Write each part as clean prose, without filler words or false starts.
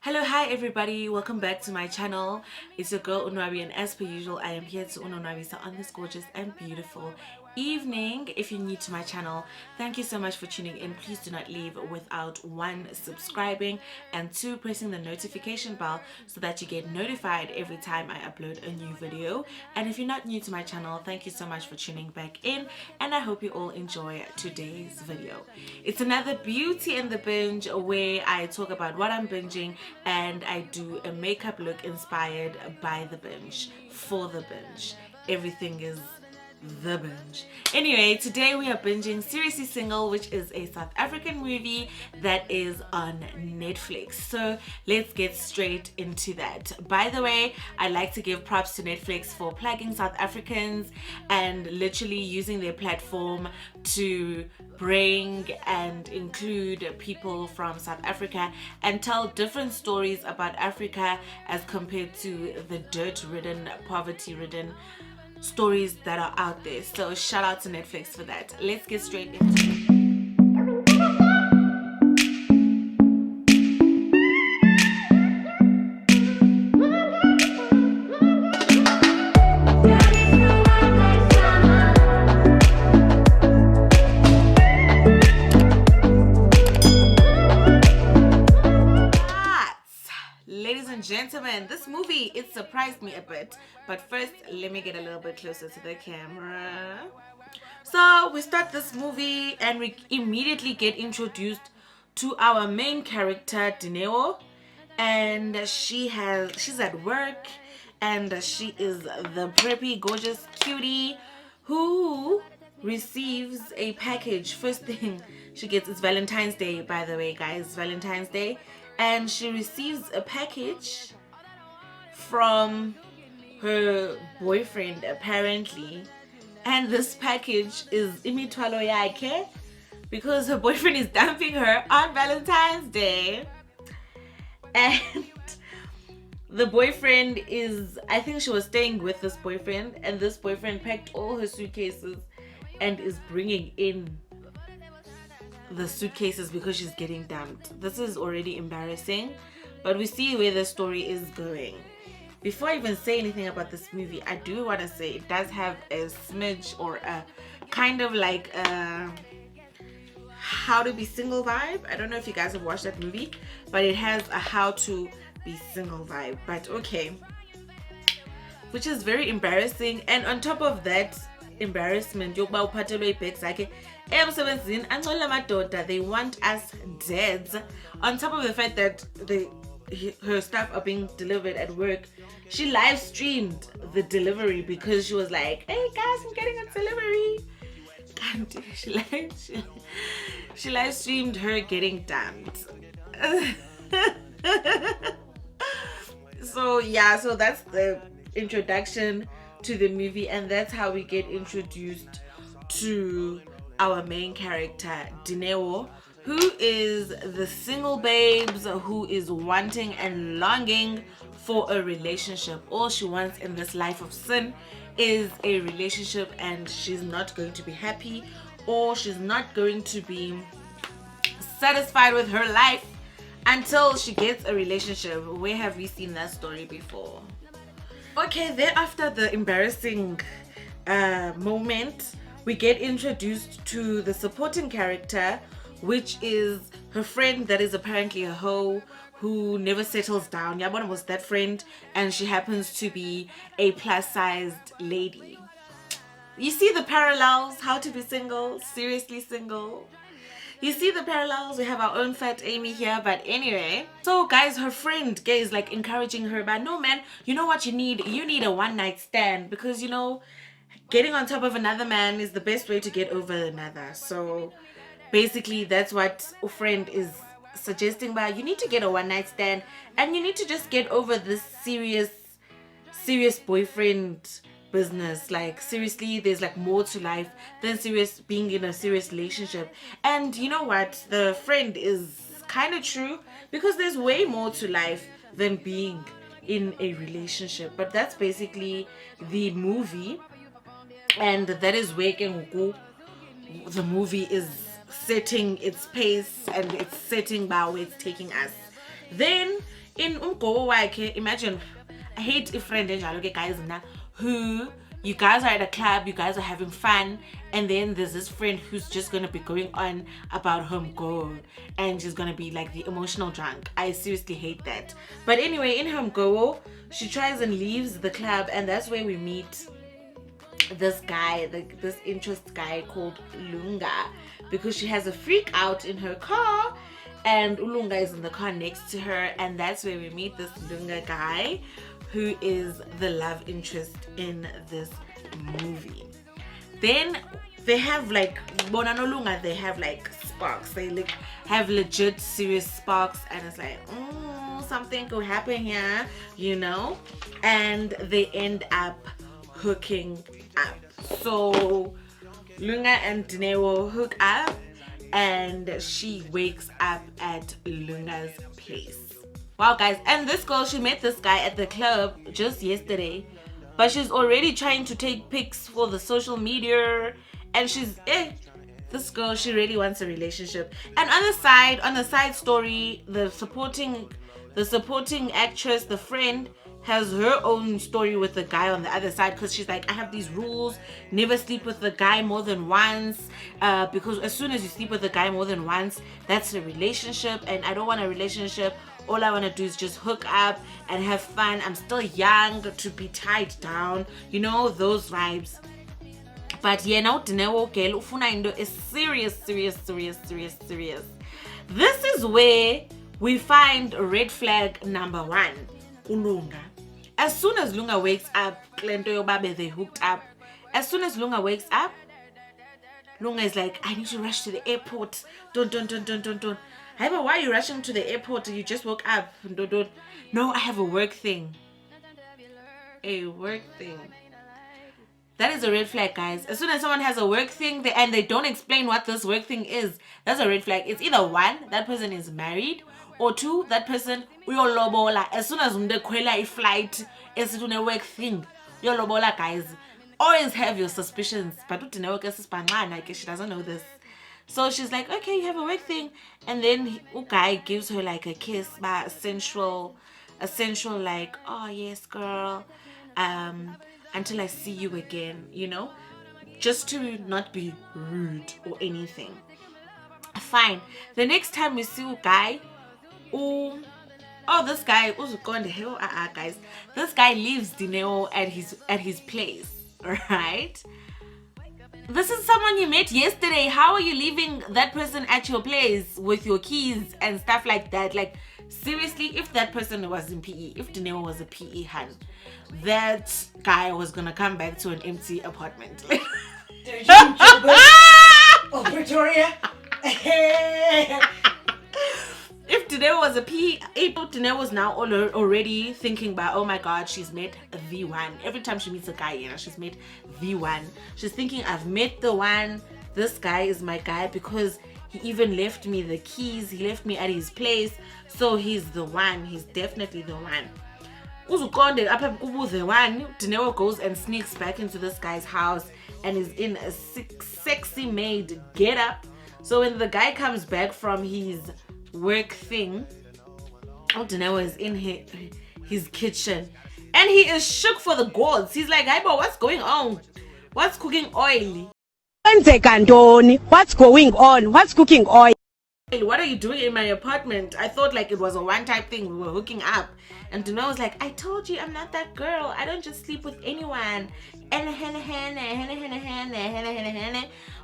Hello, hi everybody, welcome back to my channel. It's your girl Nwabi, and as per usual I am here to ngoqonwabisa on this gorgeous and beautiful evening. If you're new to my channel, thank you so much for tuning in. Please do not leave without 1, subscribing, and 2, pressing the notification bell so that you get notified every time I upload a new video. And if you're not new to my channel, thank you so much for tuning back in, and I hope you all enjoy today's video. It's another Beauty in the Binge where I talk about what I'm binging and I do a makeup look inspired by the binge, for the binge. Everything is the binge. Anyway, today we are binging Seriously Single, which is a South African movie that is on Netflix. So let's get straight into that. By the way, I like to give props to Netflix for plugging South Africans and literally using their platform to bring and include people from South Africa and tell different stories about Africa as compared to the dirt-ridden, poverty-ridden stories that are out there. So shout out to Netflix for that. Let's get straight into it. Ladies and gentlemen, this movie, it surprised me a bit, but first let me get a little bit closer to the camera. So we start this movie and we immediately get introduced to our main character, Dineo, and she's at work and she is the preppy gorgeous cutie who receives a package. First thing she gets is Valentine's Day, by the way, guys, Valentine's Day. And she receives a package from her boyfriend apparently, and this package is imithwalo yakhe because her boyfriend is dumping her on Valentine's Day. And the boyfriend is, I think she was staying with this boyfriend, and this boyfriend packed all her suitcases and is bringing in the suitcases because she's getting dumped. This is already embarrassing, but we see where the story is going. Before I even say anything about this movie, I do want to say it does have a smidge or a kind of like a How to Be Single vibe. I don't know if you guys have watched that movie, but it has a How to Be Single vibe. But okay, which is very embarrassing. And on top of that embarrassment, yokuba uphathelwe ibhegi zakhe emsebenzini angcola amadoda, they want us dead. On top of the fact that her stuff are being delivered at work, she live streamed the delivery because she was like, hey guys, I'm getting a delivery. And she live streamed her getting dumped. So yeah, so that's the introduction to the movie, and that's how we get introduced to our main character, Dineo, who is the single babes who is wanting and longing for a relationship. All she wants in this life of sin is a relationship, and she's not going to be happy, or she's not going to be satisfied with her life until she gets a relationship. Where have we seen that story before? Okay, then after the embarrassing moment, we get introduced to the supporting character, which is her friend that is apparently a hoe who never settles down. Yabona was that friend, and she happens to be a plus-sized lady. You see the parallels? How to Be Single, Seriously Single. You see the parallels? We have our own fat Amy here. But anyway, so guys, her friend Gay is like encouraging her, but no man, you know what you need? You need a one-night stand, because you know, getting on top of another man is the best way to get over another. So basically that's what a friend is suggesting, but you need to get a one-night stand and you need to just get over this serious boyfriend business. Like seriously, there's like more to life than being in a serious relationship. And you know what, the friend is kind of true, because there's way more to life than being in a relationship. But that's basically the movie, and that is where the movie is setting its pace and it's setting by where it's taking us. Then in umgobo wakhe, imagine, I hate a friend enjalo ke guys na, who you guys are at a club, you guys are having fun, and then there's this friend who's just gonna be going on about her goal, and she's gonna be like the emotional drunk. I seriously hate that. But anyway, in her goal, she tries and leaves the club, and that's where we meet this guy, this interest guy called Lunga, because she has a freak out in her car, and Ulunga is in the car next to her, and that's where we meet this Lunga guy, who is the love interest in this movie. Then they have like Bonano Lunga, they have like sparks. They like have legit serious sparks, and it's like, something could happen here, you know? And they end up hooking up. So Lunga and Dineo hook up, and she wakes up at Lunga's place. Wow, guys, and this girl, she met this guy at the club just yesterday, but she's already trying to take pics for the social media, and she's this girl, she really wants a relationship. And on the side story, the supporting actress, the friend, has her own story with the guy on the other side, because she's like, I have these rules: never sleep with the guy more than once, because as soon as you sleep with the guy more than once, that's a relationship, and I don't want a relationship. All I want to do is just hook up and have fun. I'm still young to be tied down, you know, those vibes. But yeah, now Dineo girl ufuna into is serious. This is where we find red flag number 1, Ulunga. As soon as Lunga wakes up, Klento Yobabe, they hooked up. As soon as Lunga wakes up, Lunga is like, I need to rush to the airport. Don't. Hey, but why are you rushing to the airport? You just woke up. Don't. No, I have a work thing. A work thing. That is a red flag, guys. As soon as someone has a work thing and they don't explain what this work thing is, that's a red flag. It's either 1, that person is married, or 2, that person uyolobola. As soon as umde kwela a flight, it's a work thing. Uyolobola, guys. Always have your suspicions. But she doesn't know this. So she's like, okay, you have a work thing. And then guy gives her like a kiss, but a sensual like, oh yes, girl, until I see you again, you know, just to not be rude or anything. Fine. The next time we see guy, this guy who's going to hell, guys, this guy leaves Dineo at his place, right? This is someone you met yesterday. How are you leaving that person at your place with your keys and stuff like that? Like, seriously, if that person was in PE, if Dineo was a PE hun, that guy was gonna come back to an empty apartment. Oh, Pretoria. If Dineo was a PE, Dineo was now already thinking about, oh my god, she's met the one. Every time she meets a guy, you know, she's met the one. She's thinking, I've met the one. This guy is my guy, because he even left me the keys. He left me at his place. So he's the one. He's definitely the one. Uzukonde apha kubu the one. Dineo goes and sneaks back into this guy's house and is in a sexy maid get up. So when the guy comes back from his work thing, Dineo is in his kitchen, and he is shook for the gods. He's like, hey, but what's going on? What's cooking oil? What's going on? What's cooking oil? What are you doing in my apartment? I thought like it was a one-time thing. We were hooking up. And Dineo was like, I told you I'm not that girl. I don't just sleep with anyone.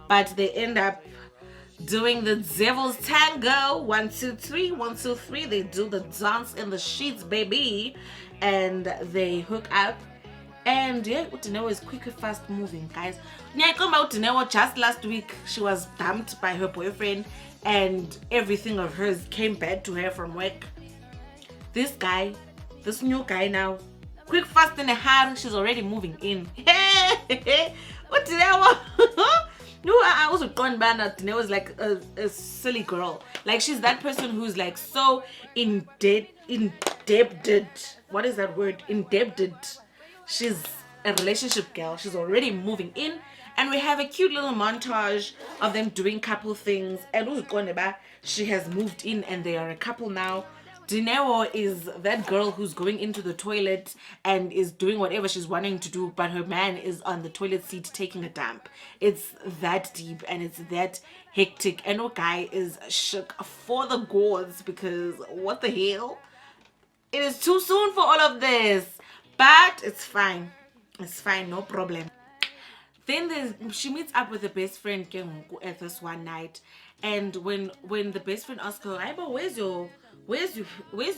But they end up doing the devil's tango. 1 2 3, 1 2 3. They do the dance in the sheets, baby, and they hook up. And yeah, Dineo is quick and fast moving, guys. Dineo just last week, she was dumped by her boyfriend, and everything of hers came back to her from work. This guy, this new guy now, quick, fast, and a hard, she's already moving in. What Dineo? No, I was gone by now. Dineo was like a silly girl. Like, she's that person who's like so indebted. What is that word? Indebted. She's a relationship girl. She's already moving in, and we have a cute little montage of them doing couple things. And she has moved in, and they are a couple now. Dineo is that girl who's going into the toilet and is doing whatever she's wanting to do, but her man is on the toilet seat taking a dump. It's that deep and it's that hectic. And our guy is shook for the gourds because what the hell? It is too soon for all of this. But it's fine. It's fine, no problem. Then she meets up with the best friend ke ngoku at this one night, and when the best friend asks her, "Aibo, where's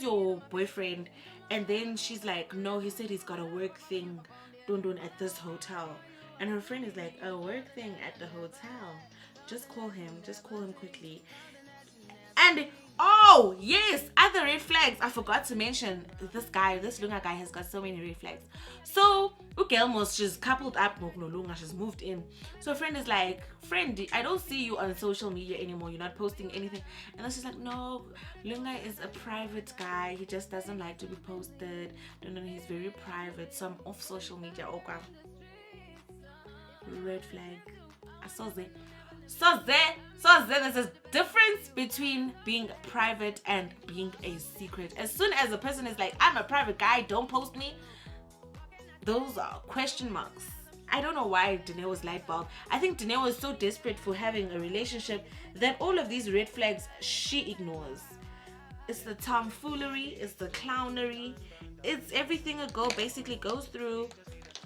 your boyfriend?" And then she's like, "No, he said he's got a work thing, dun at this hotel." And her friend is like, "A work thing at the hotel? Just call him quickly." And oh yes, other red flags. I forgot to mention this Lunga guy has got so many red flags. So Ukelmos, she's coupled up with Lunga, she's moved in. So a friend is like, "Friend, I don't see you on social media anymore. You're not posting anything." And then she's like, "No, Lunga is a private guy. He just doesn't like to be posted. No, he's very private. So I'm off social media." Okay. Red flag. I saw that. So there's a difference between being private and being a secret. As soon as a person is like, "I'm a private guy, don't post me," those are question marks. I don't know why Dineo was light bulb. I think Dineo was so desperate for having a relationship that all of these red flags she ignores. It's the tomfoolery, it's the clownery, it's everything a girl basically goes through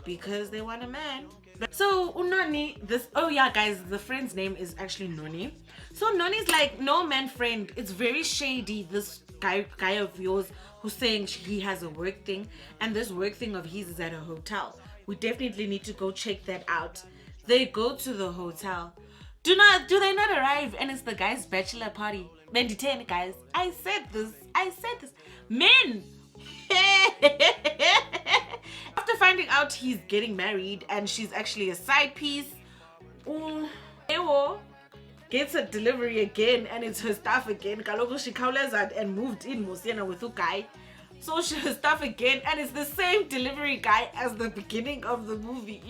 because they want a man. So Unoni, guys, the friend's name is actually Noni. So Noni's like, "No man friend, it's very shady, this guy of yours who's saying he has a work thing, and this work thing of his is at a hotel. We definitely need to go check that out." They go to the hotel. Do they not arrive, and it's the guy's bachelor party. Then 10 guys. I said this. Men. After finding out he's getting married and she's actually a side piece, Ewo gets a delivery again, and it's her stuff again. Kalogo, she khawuleza and moved in Mosiana with a guy. So she her stuff again, and it's the same delivery guy as the beginning of the movie.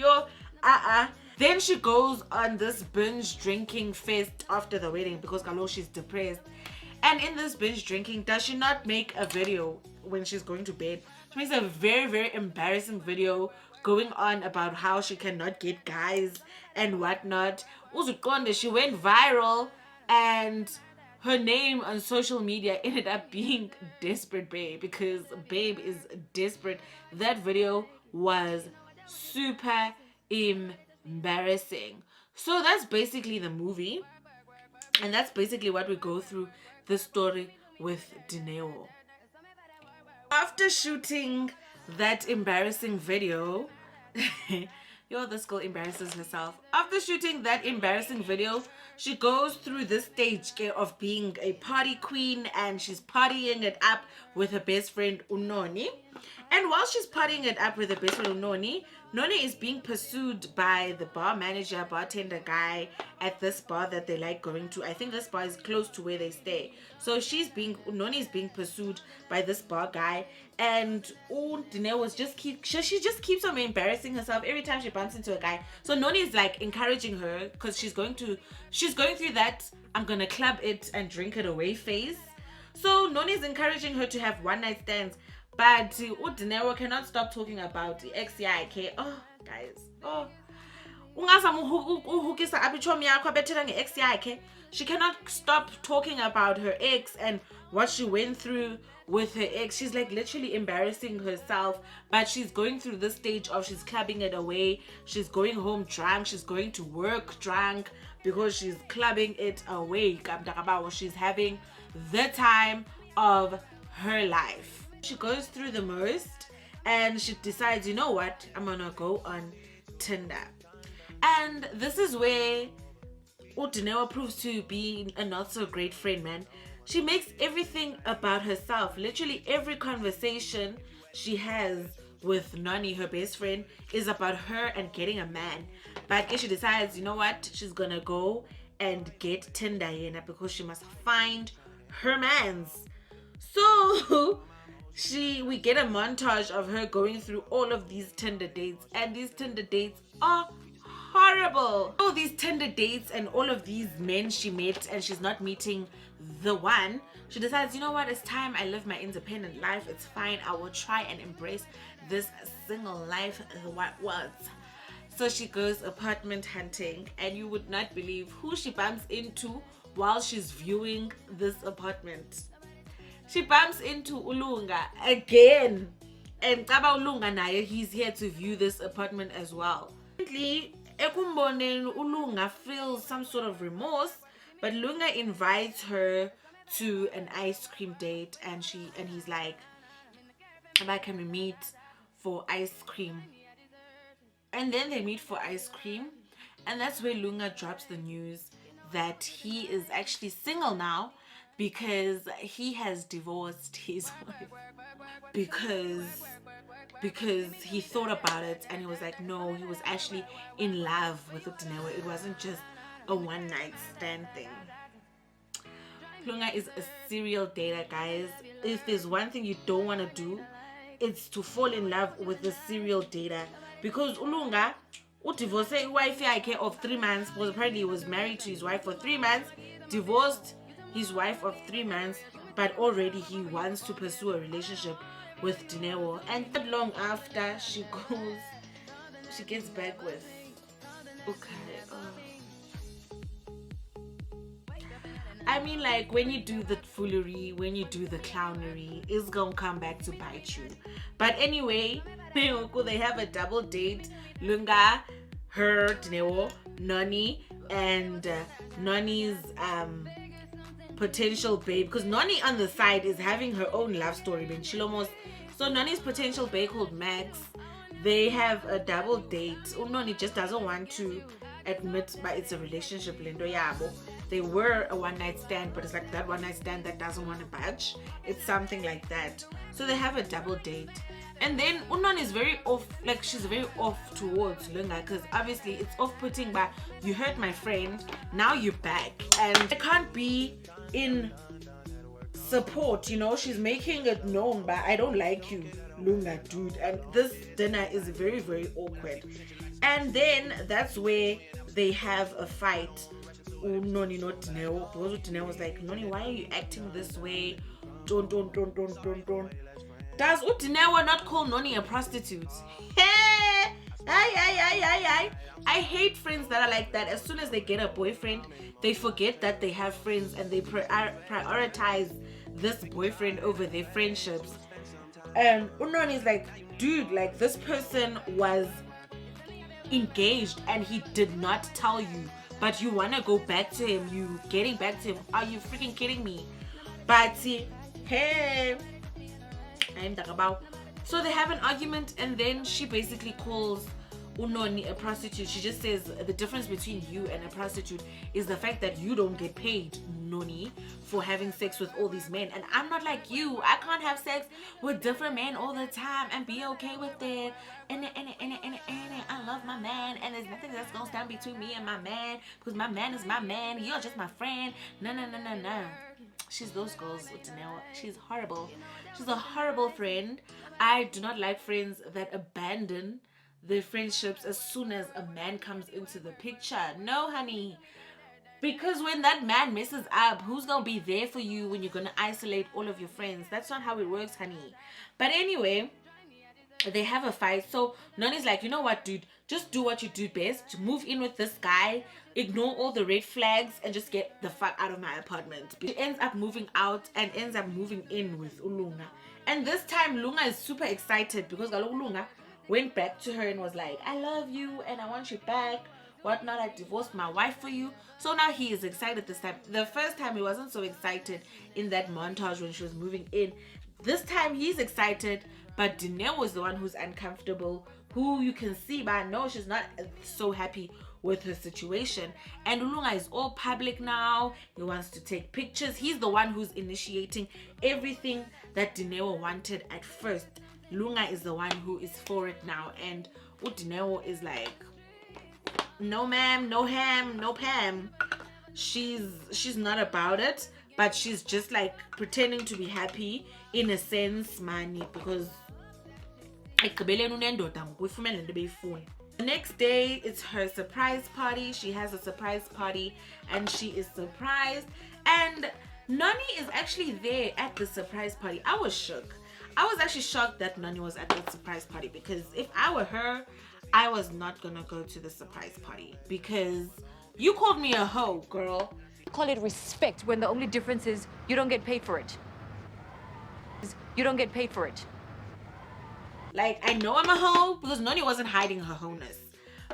Then she goes on this binge drinking fest after the wedding because Kalo, she's depressed. And in this binge drinking, does she not make a video when she's going to bed? She makes a very, very embarrassing video going on about how she cannot get guys and whatnot. Uzukonde, she went viral, and her name on social media ended up being Desperate Babe because Babe is desperate. That video was super embarrassing. So that's basically the movie, and that's basically what we go through this story with Dineo. After shooting that embarrassing video, this girl embarrasses herself. After shooting that embarrassing video, she goes through this stage of being a party queen, and she's partying it up with her best friend Unoni. And while she's partying it up with her best friend Unoni, Noni is being pursued by the bartender guy at this bar that they like going to. I think this bar is close to where they stay. So Noni is being pursued by this bar guy, and Dineo she just keeps on embarrassing herself every time she bumps into a guy. So Noni is like encouraging her because she's going through that "I'm gonna club it and drink it away" phase. So Noni is encouraging her to have one night stands. But Dineo cannot stop talking about the ex yakhe. Oh, guys. Oh. She cannot stop talking about her ex and what she went through with her ex. She's like literally embarrassing herself, but she's going through this stage of she's clubbing it away. She's going home drunk. She's going to work drunk because she's clubbing it away. She's having the time of her life. She goes through the most, and she decides, you know what, I'm gonna go on Tinder. And this is where Dineo proves to be a not so great friend, man. She makes everything about herself. Literally every conversation she has with Noni, her best friend, is about her and getting a man. But she decides, you know what, she's gonna go and get Tinder because she must find her mans. So we get a montage of her going through all of these Tinder dates, and these Tinder dates are horrible. All these Tinder dates and all of these men she met, and she's not meeting the one. she decides, you know what, it's time I live my independent life. It's fine. I will try and embrace this single life. What was? So she goes apartment hunting, and you would not believe who she bumps into while she's viewing this apartment. She bumps into Ulunga again. And Kaba Ulunga naye, he's here to view this apartment as well. Apparently, Ekumbone Ulunga feels some sort of remorse, but Lunga invites her to an ice cream date, and he's like, "Why can we meet for ice cream?" And then they meet for ice cream, and that's where Lunga drops the news that he is actually single now because he has divorced his wife. Because he thought about it and he was like, no, he was actually in love with Dineo. It wasn't just a one night stand thing. Lunga is a serial dater, guys. If there's one thing you don't want to do, it's to fall in love with a serial dater. Because Ulunga divorced his wife of 3 months, because apparently he was married to his wife for 3 months, divorced his wife of 3 months, but already he wants to pursue a relationship with Dineo. And not long after, she gets back with I mean, like, when you do the foolery, when you do the clownery, it's gonna come back to bite you. But anyway, they have a double date. Lunga, her, Dineo, Noni, and Noni's potential babe, because Noni on the side is having her own love story. So Noni's potential babe called Max, they have a double date. Noni just doesn't want to admit, but it's a relationship. They were a one night stand, but it's like that one night stand that doesn't want to budge. It's something like that. So they have a double date. And then Unon is very off, like she's very off towards Lunga, because obviously it's off-putting, but you hurt my friend, now you're back. And I can't be in support, you know, she's making it known, but I don't like you, Lunga, dude. And this dinner is very, very awkward. And then that's where they have a fight. Noni, not Dineo, because Dineo was like, Noni, why are you acting this way? Don't. Does Dineo not call Noni a prostitute? Hey! I hate friends that are like that. As soon as they get a boyfriend, they forget that they have friends and they prioritize this boyfriend over their friendships. And Unon is like, dude, like, this person was engaged and he did not tell you, but you want to go back to him, you getting back to him. Are you freaking kidding me? But hey, I'm talking about. So they have an argument, and then she basically calls Unoni a prostitute. She just says the difference between you and a prostitute is the fact that you don't get paid, Noni, for having sex with all these men. And I'm not like you. I can't have sex with different men all the time and be okay with it. And I love my man, and there's nothing that's gonna stand between me and my man, because my man is my man. You're just my friend. No. She's those girls, Dineo. She's horrible. She's a horrible friend. I do not like friends that abandon their friendships as soon as a man comes into the picture. No, honey. Because when that man messes up, who's gonna be there for you when you're gonna isolate all of your friends? That's not how it works, honey. But anyway, they have a fight. So Noni's like, you know what, dude, just do what you do best. Move in with this guy, ignore all the red flags, and just get the fuck out of my apartment. She ends up moving out and ends up moving in with Ulunga. And this time Lunga is super excited because Ulunga went back to her and was like, I love you and I want you back, whatnot, I divorced my wife for you. So now he is excited this time. The first time he wasn't so excited in that montage when she was moving in. This time he's excited, but Dineo was the one who's uncomfortable, who you can see, but no, she's not so happy with her situation. And Ulunga is all public now. He wants to take pictures. He's the one who's initiating everything that Dineo wanted at first. Lunga is the one who is for it now, and Dineo is like, no ma'am, no ham, no Pam. She's not about it, but she's just like pretending to be happy in a sense, money, because the next day it's her surprise party. She has a surprise party and she is surprised, and Nani is actually there at the surprise party. I was shook. I was actually shocked that Nani was at the surprise party, because if I were her, I was not gonna go to the surprise party, because you called me a hoe, girl. Call it respect when the only difference is you don't get paid for it. You don't get paid for it. Like, I know I'm a hoe because Nani wasn't hiding her wholeness,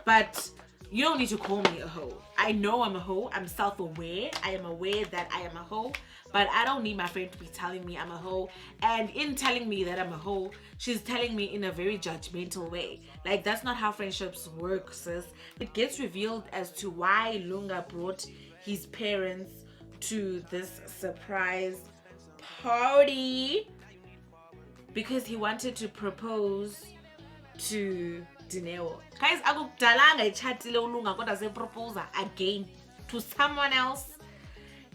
but you don't need to call me a hoe. I know I'm a hoe. I'm self-aware. I am aware that I am a hoe, but I don't need my friend to be telling me I'm a hoe. And in telling me that I'm a hoe, she's telling me in a very judgmental way. Like, that's not how friendships work, sis. It gets revealed as to why Lunga brought his parents to this surprise party, because he wanted to propose to Dineo. Guys, akukudalanga echatile uLunga kodwa se propose again to someone else.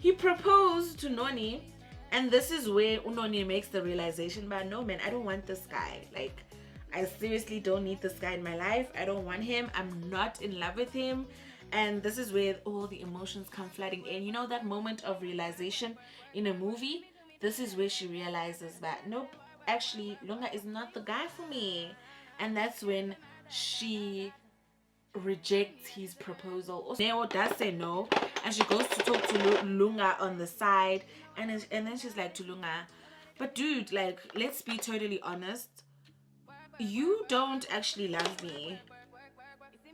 He proposed to Noni, and this is where Unoni makes the realization, but no man, I don't want this guy. Like, I seriously don't need this guy in my life. I don't want him. I'm not in love with him. And this is where all the emotions come flooding in. You know that moment of realization in a movie? This is where she realizes that, nope, actually, Lunga is not the guy for me. And that's when she rejects his proposal. Neo does say no, and she goes to talk to Lunga on the side, and then she's like to Lunga, but dude, like, let's be totally honest, you don't actually love me.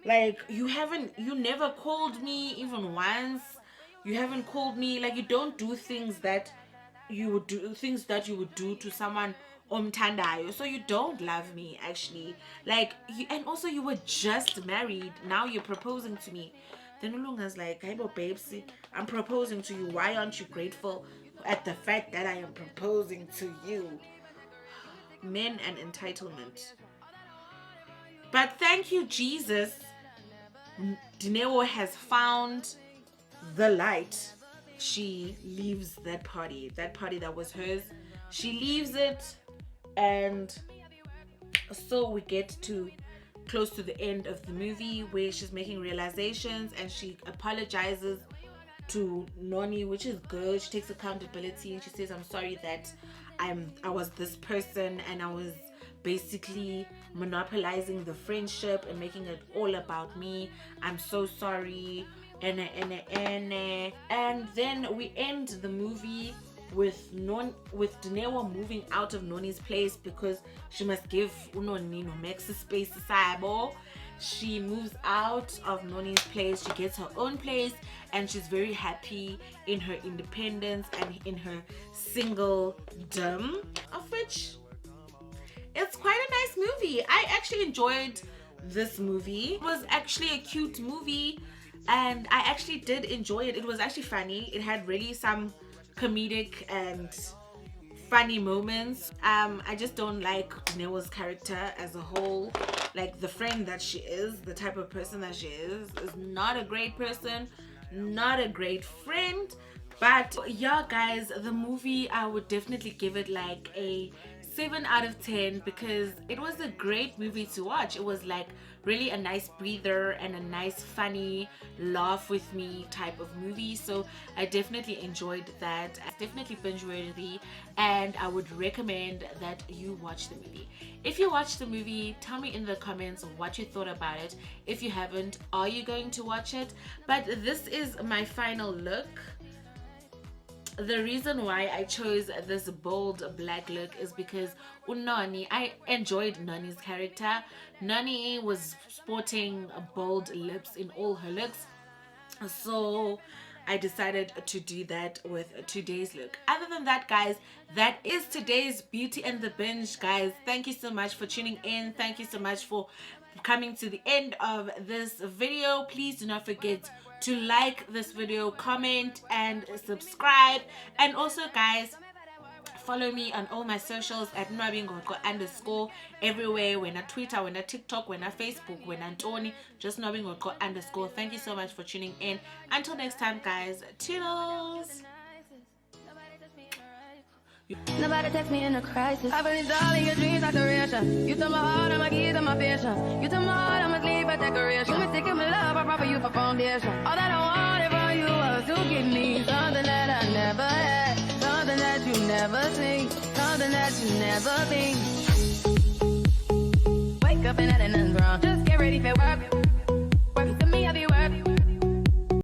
Like, you never called me even once. You haven't called me. Like, you don't do things that you would do to someone omthandayo. So you don't love me, actually. Like, and also you were just married. Now you're proposing to me. Then Ulunga's like, hey, but babes, I'm proposing to you. Why aren't you grateful at the fact that I am proposing to you? Men and entitlement. But thank you, Jesus. Dineo has found the light. She leaves that party that was hers. She leaves it, and so we get to close to the end of the movie where she's making realizations, and she apologizes to Noni, which is good. She takes accountability and she says, I'm sorry that I was this person, and I was basically monopolizing the friendship and making it all about me. I'm so sorry. And then we end the movie with Dineo moving out of Noni's place, because she must give Unoni no max space. She moves out of Noni's place. She gets her own place, and she's very happy in her independence and in her singledom, of which it's quite a nice movie. I actually enjoyed this movie. It was actually a cute movie, and I actually did enjoy it. It was actually funny. It had really some comedic and funny moments. I just don't like Dineo's character as a whole. Like, the friend that she is, the type of person that she is not a great person, not a great friend. But yeah, guys, the movie, I would definitely give it like a 7 out of 10, because it was a great movie to watch. It was like really a nice breather and a nice funny laugh with me type of movie. So I definitely enjoyed that. It's definitely binge worthy, and I would recommend that you watch the movie. If you watched the movie, tell me in the comments what you thought about it. If you haven't, are you going to watch it? But this is my final look. The reason why I chose this bold black look is because Unoni, I enjoyed Noni's character. Noni was sporting bold lips in all her looks, so I decided to do that with today's look. Other than that, guys, that is today's Beauty and the Binge, guys. Thank you so much for tuning in. Thank you so much for coming to the end of this video. Please do not forget to like this video, comment, and subscribe. And also, guys, follow me on all my socials at Nwabi Ngoqo_ everywhere. When I Twitter, when I TikTok, when I Facebook, when I Tony, just Nwabi Ngoqo_. Thank you so much for tuning in. Until next time, guys, toodles. Nobody text me in a crisis. I believe all of your dreams are duration. You took my heart, I'm a keys, I'm a patient. You took my heart, I'm a sleep, a decoration. You mistaken my love, I brought for you for foundation. All that I wanted from you was to give me something that I never had, something that you never seen, something that you never think. Wake up and nothing's wrong. Just get ready for work.